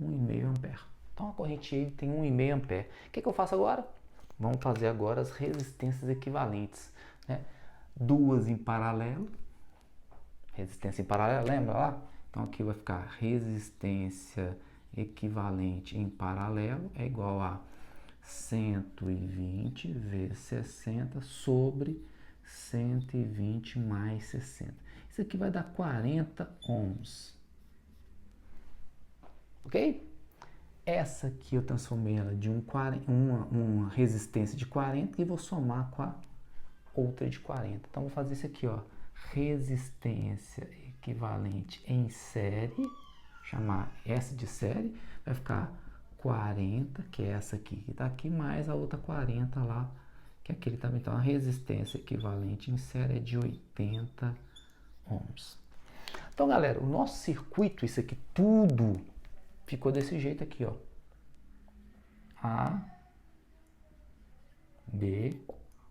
1,5 ampere. Então, a corrente I tem 1,5 ampere. O que eu faço agora? Vamos fazer agora as resistências equivalentes, né? Duas em paralelo. Resistência em paralelo, lembra lá? Então, aqui vai ficar resistência equivalente em paralelo é igual a 120 vezes 60 sobre 120 mais 60. Isso aqui vai dar 40 ohms. Ok? Essa aqui eu transformei ela de uma resistência de 40 e vou somar com a outra de 40. Então, vou fazer isso aqui, ó. Resistência equivalente em série, chamar essa de série, vai ficar 40, que é essa aqui que está aqui, mais a outra 40 lá, que é aquele também. Então, a resistência equivalente em série é de 80 ohms. Então, galera, o nosso circuito, isso aqui tudo ficou desse jeito aqui, ó. A, B,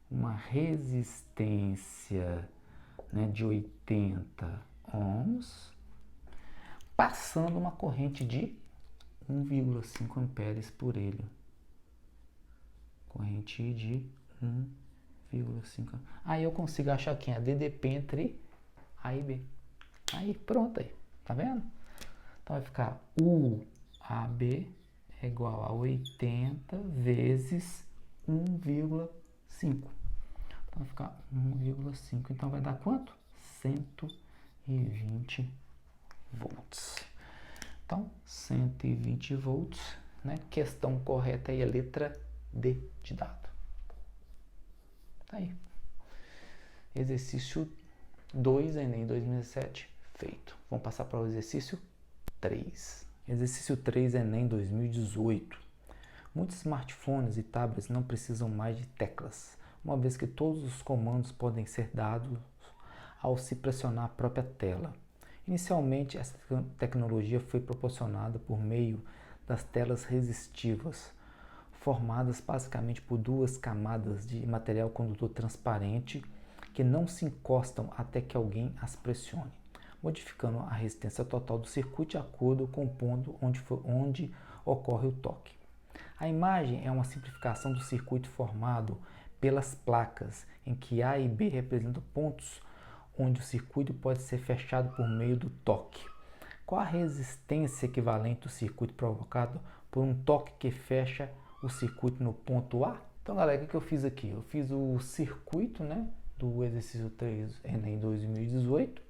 uma resistência, né, de 80 ohms, passando uma corrente de 1,5 amperes por ele. Corrente de 1,5. Aí eu consigo achar aqui a DDP entre A e B. Aí, pronto aí. Tá vendo? Então vai ficar UAB é igual a 80 vezes 1,5. Então vai ficar 1,5. Então vai dar quanto? 120 volts. Então, 120 volts, né? Questão correta aí é a letra D de dado. Tá aí. Exercício 2, Enem 2007, feito. Vamos passar para o exercício 3. Exercício 3, Enem 2018. Muitos smartphones e tablets não precisam mais de teclas, uma vez que todos os comandos podem ser dados ao se pressionar a própria tela. Inicialmente, essa tecnologia foi proporcionada por meio das telas resistivas, formadas basicamente por duas camadas de material condutor transparente que não se encostam até que alguém as pressione, modificando a resistência total do circuito de acordo com o ponto onde ocorre o toque. A imagem é uma simplificação do circuito formado pelas placas, em que A e B representam pontos onde o circuito pode ser fechado por meio do toque. Qual a resistência equivalente do circuito provocado por um toque que fecha o circuito no ponto A? Então, galera, o que eu fiz aqui? Eu fiz o circuito, né, do exercício 3 Enem 2018,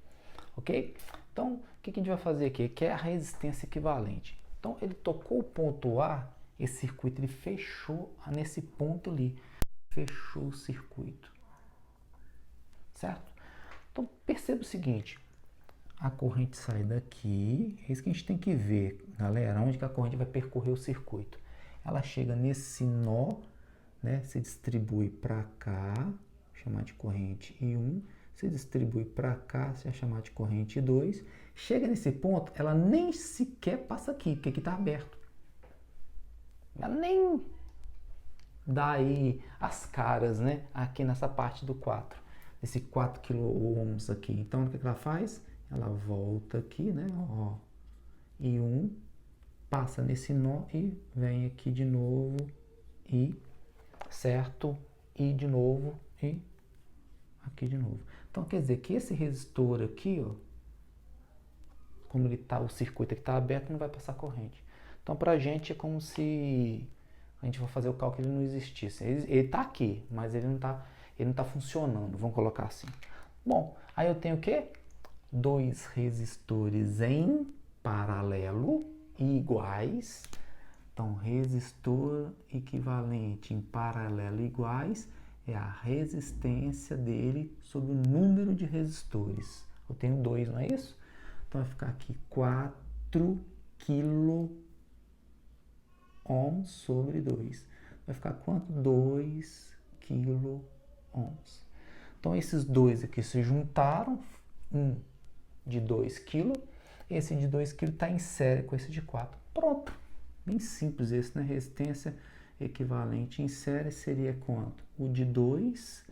ok? Então, o que a gente vai fazer aqui? Que é a resistência equivalente. Então, ele tocou o ponto A, esse circuito ele fechou nesse ponto ali, fechou o circuito, certo? Então, perceba o seguinte, a corrente sai daqui, é isso que a gente tem que ver, galera, onde que a corrente vai percorrer o circuito. Ela chega nesse nó, né, se distribui para cá, chamar de corrente I1, se distribui para cá, se vai chamar de corrente I2, chega nesse ponto, ela nem sequer passa aqui, porque aqui está aberto. Ela nem dá aí as caras, né, aqui nessa parte do 4, esse 4 kΩ aqui. Então, o que ela faz? Ela volta aqui, né, ó, I1, passa nesse nó e vem aqui de novo, e certo, e de novo, e aqui de novo. Então, quer dizer que esse resistor aqui, ó, como ele tá, o circuito aqui está aberto, não vai passar corrente. Então, para a gente é como se a gente for fazer o cálculo ele não existisse. Ele está aqui, mas ele não tá funcionando, vamos colocar assim. Bom, aí eu tenho o quê? Dois resistores em paralelo e iguais. Então, resistor equivalente em paralelo iguais é a resistência dele sobre o número de resistores. Eu tenho 2, não é isso? Então, vai ficar aqui 4 kΩ sobre 2. Vai ficar quanto? 2 kΩ. Então, esses dois aqui se juntaram, um de 2 kg, esse de 2 kg está em série com esse de 4. Pronto. Bem simples esse, né? Resistência equivalente em série seria quanto? O de 2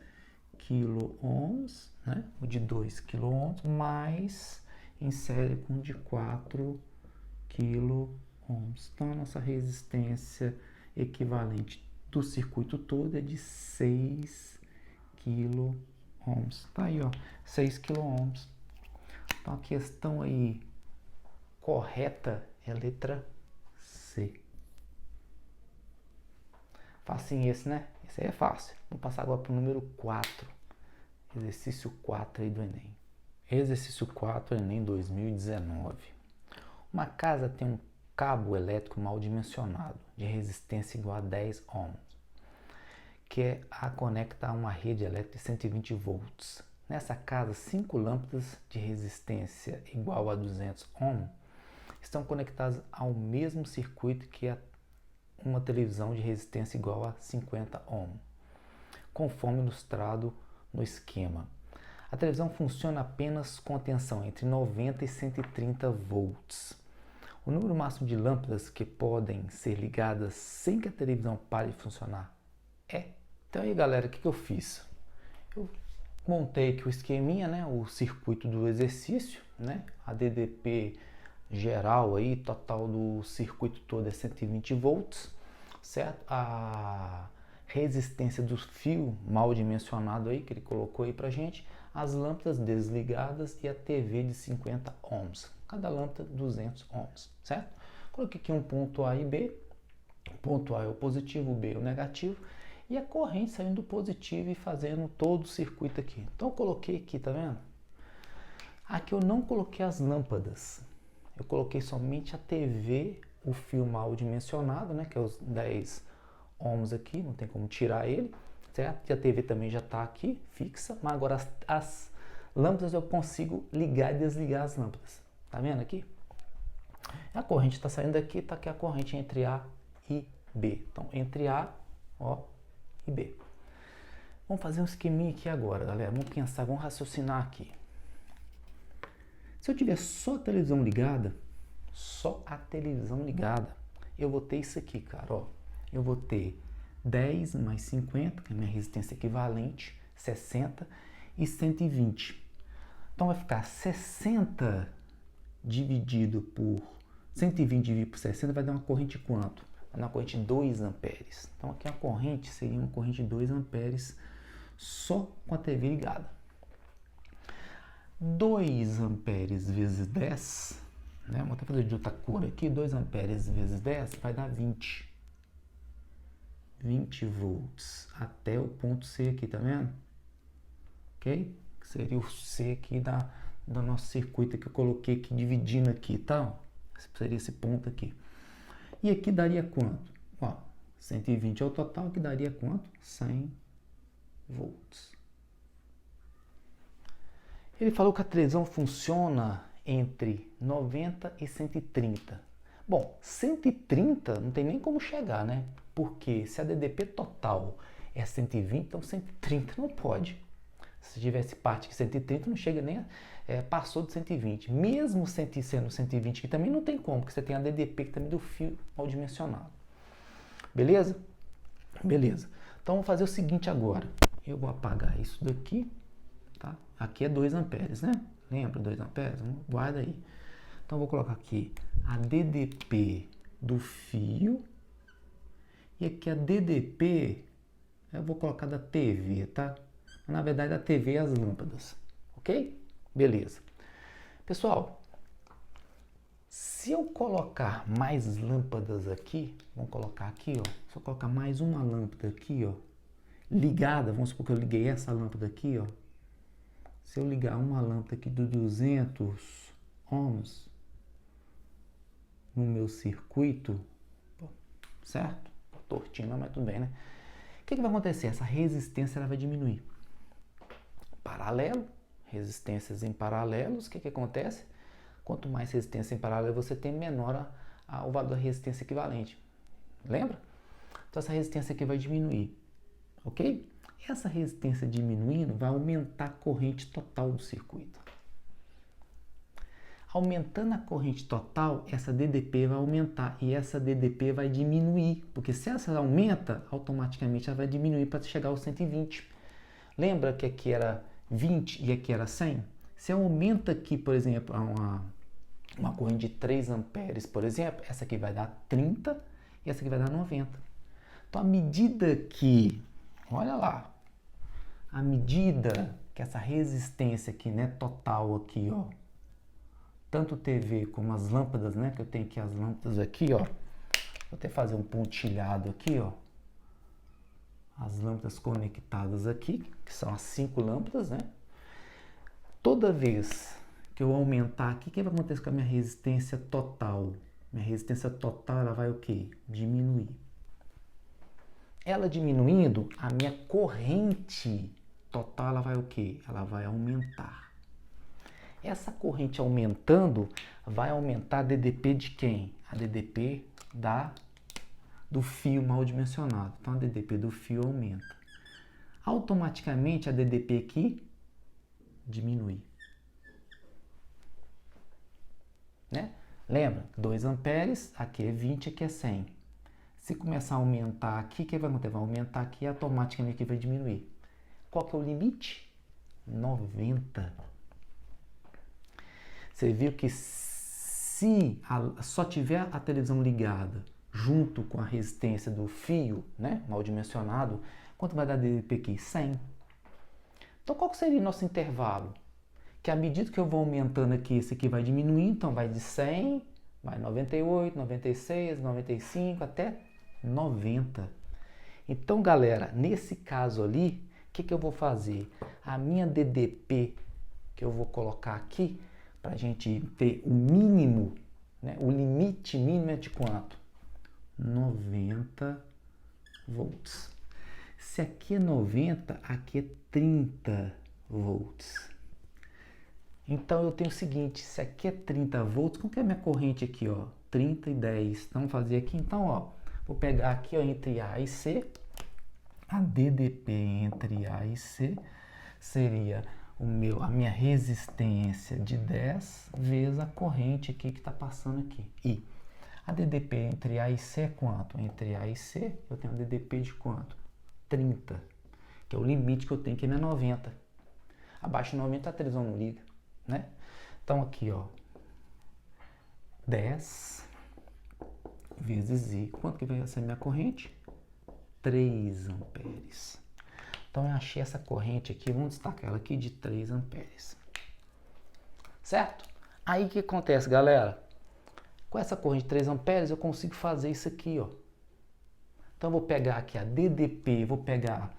kΩ, né? O de 2 kΩ mais em série com o de 4 kΩ. Então, a nossa resistência equivalente do circuito todo é de 6 kΩ. Tá aí, ó, 6 kΩ. Então, a questão aí correta é a letra C. Facinho esse, né? Esse aí é fácil. Vamos passar agora para o número 4. Exercício 4 aí do Enem. Exercício 4, Enem 2019. Uma casa tem um cabo elétrico mal dimensionado, de resistência igual a 10 ohms, que a conecta a uma rede elétrica de 120 volts. Nessa casa, 5 lâmpadas de resistência igual a 200 ohms estão conectadas ao mesmo circuito que uma televisão de resistência igual a 50 ohms, conforme ilustrado no esquema. A televisão funciona apenas com a tensão entre 90 e 130 volts. O número máximo de lâmpadas que podem ser ligadas sem que a televisão pare de funcionar é. Então aí, galera, o que eu fiz? Eu montei aqui o esqueminha, né, o circuito do exercício, né, a DDP geral aí, total do circuito todo é 120 volts, certo? A resistência do fio mal dimensionado aí, que ele colocou aí pra gente, as lâmpadas desligadas e a TV de 50 ohms, cada lâmpada 200 ohms, certo? Coloquei aqui um ponto A e B, o ponto A é o positivo, o B é o negativo, e a corrente saindo do positivo e fazendo todo o circuito aqui. Então eu coloquei aqui, tá vendo? Aqui eu não coloquei as lâmpadas, eu coloquei somente a TV, o fio mal dimensionado, né, que é os 10 ohms aqui, não tem como tirar ele, certo? E a TV também já está aqui, fixa, mas agora as lâmpadas eu consigo ligar e desligar as lâmpadas, tá vendo aqui? A corrente está saindo daqui, está aqui a corrente entre A e B. Então, entre A, ó, e B. Vamos fazer um esqueminha aqui agora, galera. Vamos pensar, vamos raciocinar aqui. Se eu tiver só a televisão ligada, eu vou ter isso aqui, cara, ó. Eu vou ter 10 mais 50, que é a minha resistência equivalente, 60, e 120. Então vai ficar 60 dividido por 120 dividido por 60 vai dar uma corrente quanto? Vai dar uma corrente de 2 amperes. Então aqui a corrente seria uma corrente de 2 amperes só com a TV ligada. 2 amperes vezes 10, né? Vou até fazer de outra cor aqui, 2 amperes vezes 10 vai dar 20 volts até o ponto C aqui, tá vendo? Ok? Que seria o C aqui do nosso circuito que eu coloquei aqui, dividindo aqui, tá? Seria esse ponto aqui. E aqui daria quanto? Ó, 120 é o total, que daria quanto? 100 volts. Ele falou que a televisão funciona entre 90 e 130. Bom, 130 não tem nem como chegar, né? Porque se a DDP total é 120, então 130 não pode. Se tivesse parte de 130, não chega nem passou de 120. Mesmo sendo 120, que também não tem como, porque você tem a DDP que também do fio mal dimensionado. Beleza? Beleza. Então vamos fazer o seguinte agora. Eu vou apagar isso daqui, tá? Aqui é 2 amperes, né? Lembra 2 amperes? Guarda aí. Então eu vou colocar aqui a DDP do fio e aqui a DDP eu vou colocar da TV, tá? Na verdade a TV é as lâmpadas, ok? Beleza. Pessoal, se eu colocar mais lâmpadas aqui, vamos colocar aqui, ó. Se eu colocar mais uma lâmpada aqui, ó, ligada, vamos supor que eu liguei essa lâmpada aqui, ó. Se eu ligar uma lâmpada aqui de 200 ohms no meu circuito, certo? Tortinho, mas tudo bem, né? O que vai acontecer? Essa resistência ela vai diminuir. Paralelo, resistências em paralelos, o que acontece? Quanto mais resistência em paralelo você tem, menor o valor da resistência equivalente. Lembra? Então essa resistência aqui vai diminuir, ok? Essa resistência diminuindo vai aumentar a corrente total do circuito. Aumentando a corrente total, essa DDP vai aumentar e essa DDP vai diminuir, porque se essa aumenta, automaticamente ela vai diminuir para chegar aos 120. Lembra que aqui era 20 e aqui era 100? Se aumenta aqui, por exemplo, uma corrente de 3 amperes, por exemplo, essa aqui vai dar 30 e essa aqui vai dar 90. Então, à medida que, olha lá, à medida que essa resistência aqui, né, total aqui, ó, tanto TV como as lâmpadas, né, que eu tenho aqui as lâmpadas aqui, ó, vou até fazer um pontilhado aqui, ó, as lâmpadas conectadas aqui, que são as 5 lâmpadas, né, toda vez que eu aumentar aqui, o que vai acontecer com a minha resistência total? Minha resistência total, ela vai o quê? Diminuir. Ela diminuindo, a minha corrente total, ela vai o quê? Ela vai aumentar. Essa corrente aumentando, vai aumentar a DDP de quem? A DDP do fio mal dimensionado. Então, a DDP do fio aumenta. Automaticamente, a DDP aqui diminui. Né? Lembra? 2 amperes, aqui é 20, aqui é 100. Se começar a aumentar aqui, o que vai acontecer? Vai aumentar aqui e automaticamente aqui vai diminuir. Qual que é o limite? 90. Você viu que se só tiver a televisão ligada junto com a resistência do fio, né, mal dimensionado, quanto vai dar DDP aqui? 100. Então, qual que seria o nosso intervalo? Que à medida que eu vou aumentando aqui, esse aqui vai diminuindo, então vai de 100, vai 98, 96, 95, até 90. Então, galera, nesse caso ali, o que eu vou fazer? A minha DDP que eu vou colocar aqui, para a gente ter o mínimo, né, o limite mínimo é de quanto? 90 volts. Se aqui é 90, aqui é 30 volts. Então eu tenho o seguinte, se aqui é 30 volts, qual que é a minha corrente aqui, ó? 30 e 10. Então vamos fazer aqui, então, ó, vou pegar aqui, ó, entre A e C, a DDP entre A e C seria a minha resistência de 10 vezes a corrente aqui que está passando aqui. E a DDP entre A e C é quanto? Entre A e C eu tenho a DDP de quanto? 30, que é o limite que eu tenho, que é 90. Abaixo de 90 a televisão não liga, né? Então aqui, ó, 10 vezes I. Quanto que vai ser a minha corrente? 3 amperes. Então eu achei essa corrente aqui, vamos destacar ela aqui de 3 amperes. Certo? Aí o que acontece, galera? Com essa corrente de 3 amperes eu consigo fazer isso aqui, ó. Então eu vou pegar aqui a DDP, vou pegar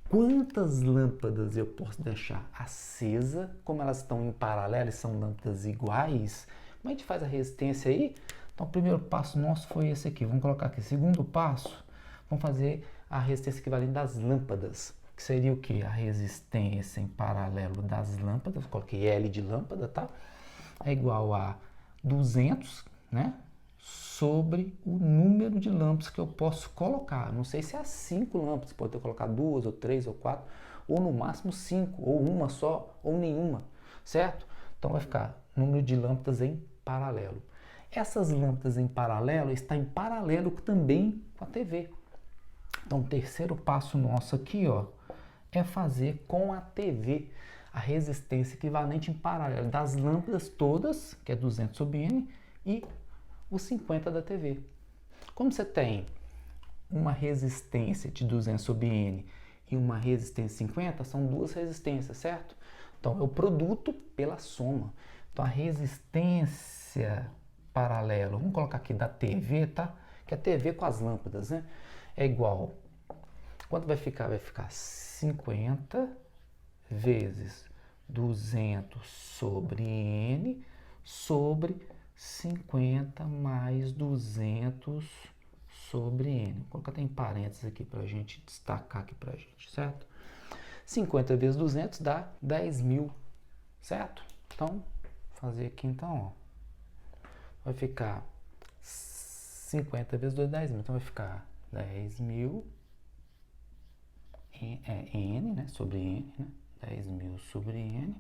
quantas lâmpadas eu posso deixar acesa, como elas estão em paralelo e são lâmpadas iguais. Como a gente faz a resistência aí? Então o primeiro passo nosso foi esse aqui. Vamos colocar aqui. Segundo passo, vamos fazer a resistência equivalente das lâmpadas. Que seria o que? A resistência em paralelo das lâmpadas. Coloquei L de lâmpada, tá? É igual a 200, né? Sobre o número de lâmpadas que eu posso colocar. Não sei se é 5 lâmpadas, pode ter colocar 2 ou 3 ou 4, ou no máximo 5, ou uma só, ou nenhuma, certo? Então vai ficar número de lâmpadas em paralelo. Essas lâmpadas em paralelo estão em paralelo também com a TV. Então o terceiro passo nosso aqui, ó, é fazer com a TV a resistência equivalente em paralelo das lâmpadas todas, que é 200 sobre N, e os 50 da TV. Como você tem uma resistência de 200 sobre N e uma resistência 50, são duas resistências, certo? Então, é o produto pela soma. Então, a resistência paralela, vamos colocar aqui da TV, tá? Que é a TV com as lâmpadas, né? É igual, quanto vai ficar? Vai ficar 50 vezes 200 sobre N sobre 50 mais 200 sobre N. Vou colocar até em parênteses aqui para a gente destacar aqui para a gente, certo? 50 vezes 200 dá 10.000, certo? Então, vou fazer aqui então, ó. Vai ficar 50 vezes 2, 10.000. Então, vai ficar 10.000 N, né? Sobre N, né? 10.000 sobre N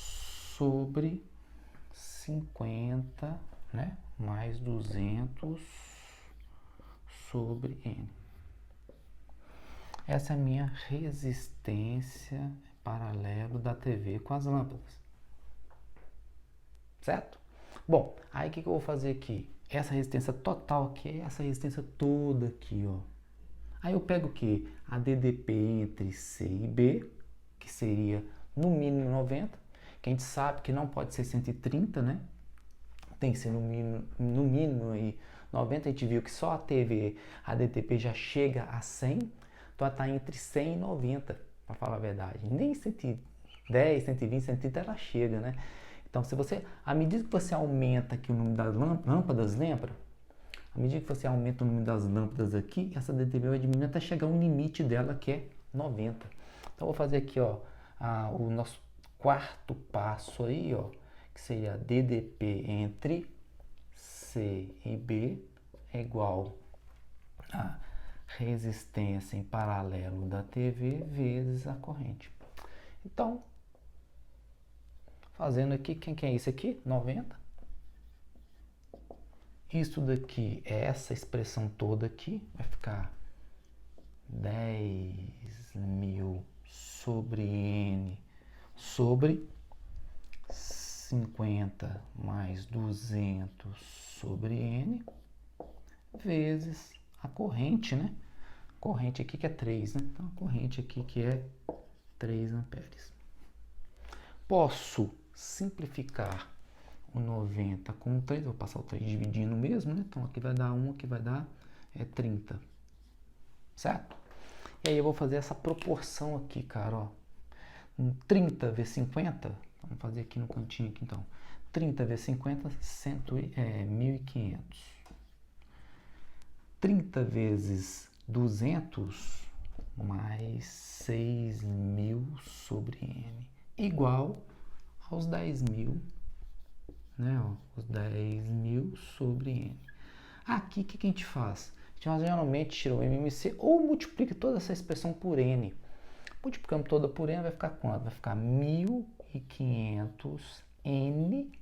sobre 50, né? Mais 200 sobre N. Essa é a minha resistência paralelo da TV com as lâmpadas. Certo? Bom, aí o que eu vou fazer aqui? Essa resistência total aqui é essa resistência toda aqui, ó. Aí eu pego o que? A DDP entre C e B, que seria no mínimo 90, que a gente sabe que não pode ser 130, né? Tem que ser no mínimo aí 90, a gente viu que só a TV, a DTP já chega a 100, então ela está entre 100 e 90, para falar a verdade. Nem 110, 120, 130 ela chega, né? Então, se você, à medida que você aumenta aqui o número das lâmpadas, lembra? À medida que você aumenta o número das lâmpadas aqui, essa DTP vai diminuir até chegar um limite dela que é 90. Então, eu vou fazer aqui, ó, o nosso quarto passo aí, ó, que seria DDP entre C e B é igual a resistência em paralelo da TV vezes a corrente. Então, fazendo aqui, quem que é isso aqui? 90. Isso daqui é essa expressão toda aqui, vai ficar 10.000 sobre N sobre 50 mais 200 sobre N vezes a corrente, né? Corrente aqui que é 3, né? Então, a corrente aqui que é 3 amperes. Posso simplificar o 90 com 3, vou passar o 3 dividindo mesmo, né? Então, aqui vai dar 1, aqui vai dar 30, certo? E aí eu vou fazer essa proporção aqui, cara, ó. 30 vezes 50, vamos fazer aqui no cantinho aqui, então. 30 vezes 50, 1.500. 30 vezes 200 mais 6.000 sobre N, igual aos 10.000, né? Ó, os 10.000 sobre N. Aqui, o que a gente faz? A gente geralmente tira o MMC ou multiplica toda essa expressão por N. Multiplicando toda por N, vai ficar quanto? Vai ficar 1.500 N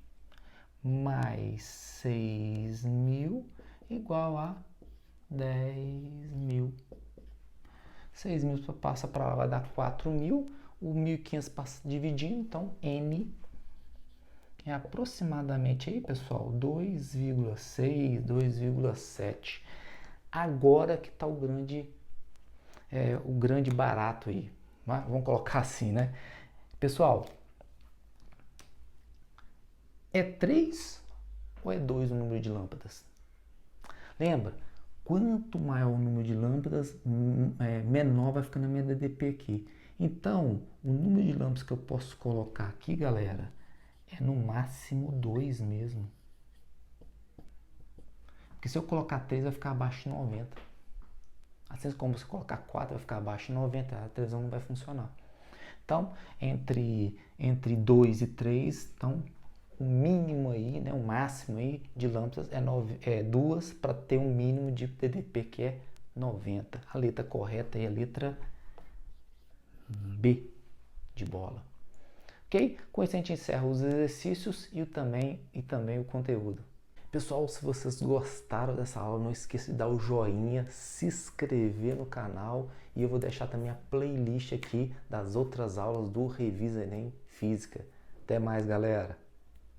mais 6.000 igual a 10.000. 6.000 passa para lá, vai dar 4.000. o 1500 passa dividindo, então N é aproximadamente aí, pessoal, 2,6, 2,7. Agora que está o grande barato aí, né? Vamos colocar assim, né? Pessoal, é 3 ou é 2 o número de lâmpadas? Lembra? Quanto maior o número de lâmpadas, menor vai ficando a minha DDP aqui. Então, o número de lâmpadas que eu posso colocar aqui, galera, é no máximo 2 mesmo. Porque se eu colocar 3 vai ficar abaixo de 90. Assim como se eu colocar 4 vai ficar abaixo de 90, a televisão não vai funcionar. Então, entre 2 e 3, então, o mínimo aí, né, o máximo aí de lâmpadas é 2 para ter um mínimo de DDP que é 90. A letra correta é a letra B de bola. Ok? Com isso a gente encerra os exercícios e também o conteúdo. Pessoal, se vocês gostaram dessa aula, não esqueça de dar o joinha, se inscrever no canal e eu vou deixar também a playlist aqui das outras aulas do Revisa Enem Física. Até mais, galera!